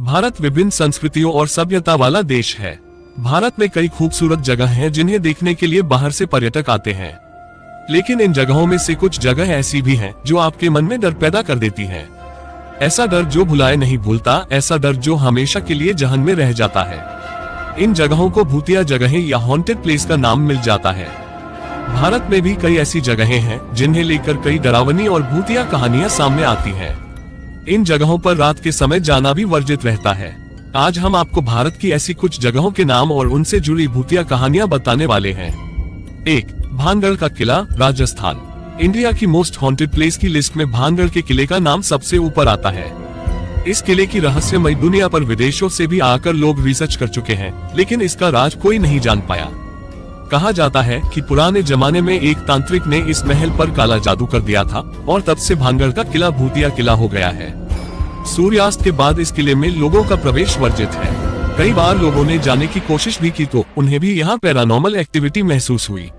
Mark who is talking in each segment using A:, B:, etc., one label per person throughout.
A: भारत विभिन्न संस्कृतियों और सभ्यता वाला देश है। भारत में कई खूबसूरत जगह हैं जिन्हें देखने के लिए बाहर से पर्यटक आते हैं। लेकिन इन जगहों में से कुछ जगह ऐसी भी हैं जो आपके मन में डर पैदा कर देती हैं। ऐसा डर जो भुलाए नहीं भूलता, ऐसा डर जो हमेशा के लिए जहन में रह जाता है। इन जगहों को भूतिया जगहें या हॉन्टेड प्लेस का नाम मिल जाता है। भारत में भी कई ऐसी जगहें हैं जिन्हें लेकर कई डरावनी और भूतिया कहानियां सामने आती हैं। इन जगहों पर रात के समय जाना भी वर्जित रहता है। आज हम आपको भारत की ऐसी कुछ जगहों के नाम और उनसे जुड़ी भूतिया कहानियां बताने वाले हैं। 1. भानगढ़ का किला, राजस्थान। इंडिया की मोस्ट हॉन्टेड प्लेस की लिस्ट में भानगढ़ के किले का नाम सबसे ऊपर आता है। इस किले की रहस्यमय दुनिया पर विदेशों से भी आकर लोग रिसर्च कर चुके हैं, लेकिन इसका राज कोई नहीं जान पाया। कहा जाता है कि पुराने जमाने में एक तांत्रिक ने इस महल पर काला जादू कर दिया था और तब से भानगढ़ का किला भूतिया किला हो गया है। सूर्यास्त के बाद इस किले में लोगों का प्रवेश वर्जित है। कई बार लोगों ने जाने की कोशिश भी की तो उन्हें भी यहाँ पैरानॉर्मल एक्टिविटी महसूस हुई।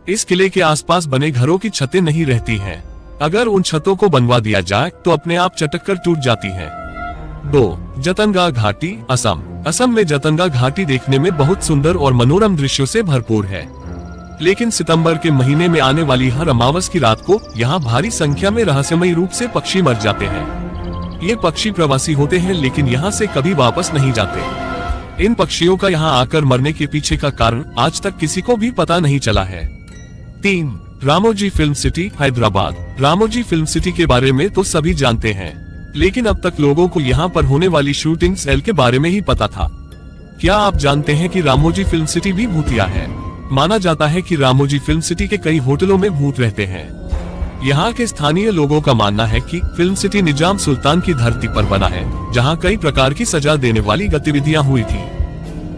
A: इस किले के आसपास बने घरों की छतें नहीं रहती हैं। अगर उन छतों को बनवा दिया जाए तो अपने आप चटक कर टूट जाती हैं। 2. जतनगा घाटी, असम। असम में जतनगा घाटी देखने में बहुत सुंदर और मनोरम दृश्यों से भरपूर है। लेकिन सितंबर के महीने में आने वाली हर अमावस की रात को यहाँ भारी संख्या में रहस्यमयी रूप से पक्षी मर जाते हैं। ये पक्षी प्रवासी होते हैं लेकिन यहाँ से कभी वापस नहीं जाते। इन पक्षियों का यहाँ आकर मरने के पीछे का कारण आज तक किसी को भी पता नहीं चला है। 3. Ramoji film city, Hyderabad. Ramoji film city के बारे में तो सभी जानते हैं, लेकिन अब तक लोगों को यहाँ पर होने वाली शूटिंग सेल के बारे में ही पता था। क्या आप जानते हैं कि रामोजी फिल्म सिटी भी भूतिया है? माना जाता है कि रामोजी फिल्म सिटी के कई होटलों में भूत रहते हैं। यहाँ के स्थानीय लोगों का मानना है कि फिल्म सिटी निजाम सुल्तान की धरती पर बना है, जहाँ कई प्रकार की सजा देने वाली गतिविधियाँ हुई थी।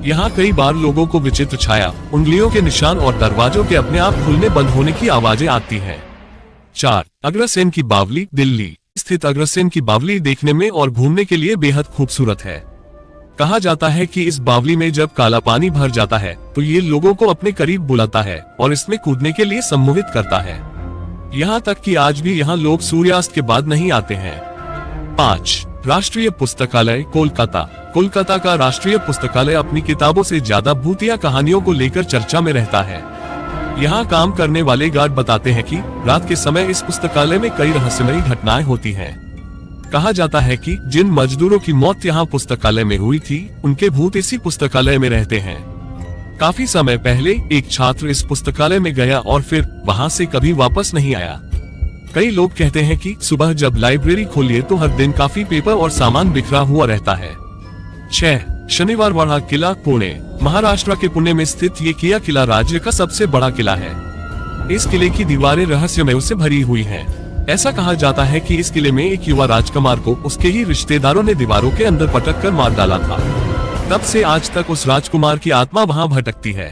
A: यहाँ कई बार लोगों को विचित्र छाया, उंगलियों के निशान और दरवाजों के अपने आप खुलने बंद होने की आवाजें आती हैं। 4. अग्रसेन की बावली, दिल्ली स्थित अग्रसेन की बावली देखने में और घूमने के लिए बेहद खूबसूरत है। कहा जाता है कि इस बावली में जब काला पानी भर जाता है तो ये लोगों को अपने करीब बुलाता है और इसमें कूदने के लिए सम्मोहित करता है। यहाँ तक कि आज भी यहाँ लोग सूर्यास्त के बाद नहीं आते हैं। 5. राष्ट्रीय पुस्तकालय, कोलकाता। कोलकाता का राष्ट्रीय पुस्तकालय अपनी किताबों से ज्यादा भूतिया कहानियों को लेकर चर्चा में रहता है। यहाँ काम करने वाले गार्ड बताते हैं कि रात के समय इस पुस्तकालय में कई रहस्यमयी घटनाएं होती हैं। कहा जाता है कि जिन मजदूरों की मौत यहाँ पुस्तकालय में हुई थी, उनके भूत इसी पुस्तकालय में रहते हैं। काफी समय पहले एक छात्र इस पुस्तकालय में गया और फिर वहाँ से कभी वापस नहीं आया। कई लोग कहते हैं कि सुबह जब लाइब्रेरी खोलिए तो हर दिन काफी पेपर और सामान बिखरा हुआ रहता है। 6. शनिवार वाड़ा किला, पुणे। महाराष्ट्र के पुणे में स्थित ये किला राज्य का सबसे बड़ा किला है। इस किले की दीवारें रहस्यमय से भरी हुई हैं। ऐसा कहा जाता है कि इस किले में एक युवा राजकुमार को उसके ही रिश्तेदारों ने दीवारों के अंदर पटक कर मार डाला था। तब से आज तक उस राजकुमार की आत्मा वहां भटकती है।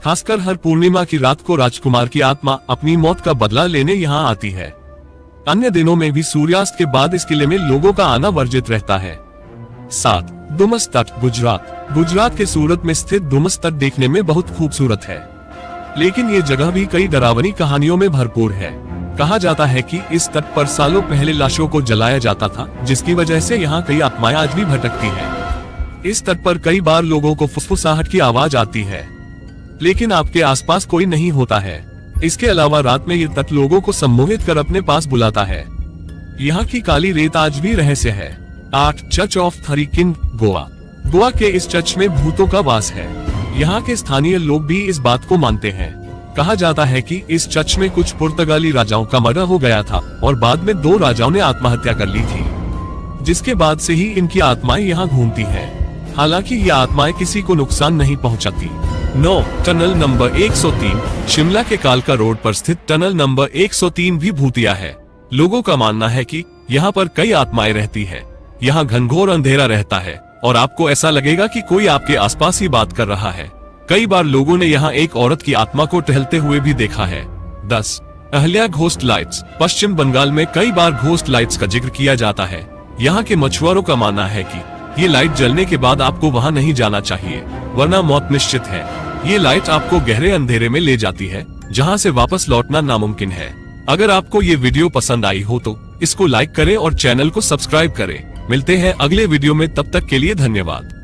A: खासकर हर पूर्णिमा की रात को राजकुमार की आत्मा अपनी मौत का बदला लेने यहाँ आती है। अन्य दिनों में भी सूर्यास्त के बाद इस किले में लोगों का आना वर्जित रहता है। 7. डुमस तट, गुजरात। गुजरात के सूरत में स्थित डुमस तट देखने में बहुत खूबसूरत है, लेकिन ये जगह भी कई डरावनी कहानियों में भरपूर है। कहा जाता है कि इस तट पर सालों पहले लाशों को जलाया जाता था, जिसकी वजह से यहाँ कई आत्माएं आज भी भटकती हैं। इस तट पर कई बार लोगों को फुसफुसाहट की आवाज आती है, लेकिन आपके आसपास कोई नहीं होता है। इसके अलावा रात में ये तट लोगों को सम्मोहित कर अपने पास बुलाता है। यहाँ की काली रेत आज भी रहस्य है। 8. Church of three king, Goa. Goa के इस चर्च में भूतों का वास है। यहाँ के स्थानीय लोग भी इस बात को मानते हैं। कहा जाता है कि इस चर्च में कुछ पुर्तगाली राजाओं का मर्डर हो गया था और बाद में 2 राजाओं ने आत्महत्या कर ली थी, जिसके बाद से ही इनकी आत्माएं यहाँ घूमती हैं। हालांकि ये आत्माएं किसी को नुकसान नहीं पहुँचाती। 9. Tunnel number 103। शिमला के कालका रोड पर स्थित टनल नंबर 103 भी भूतिया है। लोगों का मानना है कि यहाँ पर कई आत्माएं रहती है। यहाँ घनघोर अंधेरा रहता है और आपको ऐसा लगेगा कि कोई आपके आसपास ही बात कर रहा है। कई बार लोगों ने यहाँ एक औरत की आत्मा को टहलते हुए भी देखा है। 10. Aleya ghost lights. पश्चिम बंगाल में कई बार घोस्ट लाइट्स का जिक्र किया जाता है। यहाँ के मछुआरों का मानना है कि ये लाइट जलने के बाद आपको वहाँ नहीं जाना चाहिए, वरना मौत निश्चित है। ये लाइट आपको गहरे अंधेरे में ले जाती है, जहाँ से वापस लौटना नामुमकिन है। अगर आपको ये वीडियो पसंद आई हो तो इसको लाइक करें और चैनल को सब्सक्राइब करें। मिलते हैं अगले वीडियो में, तब तक के लिए धन्यवाद।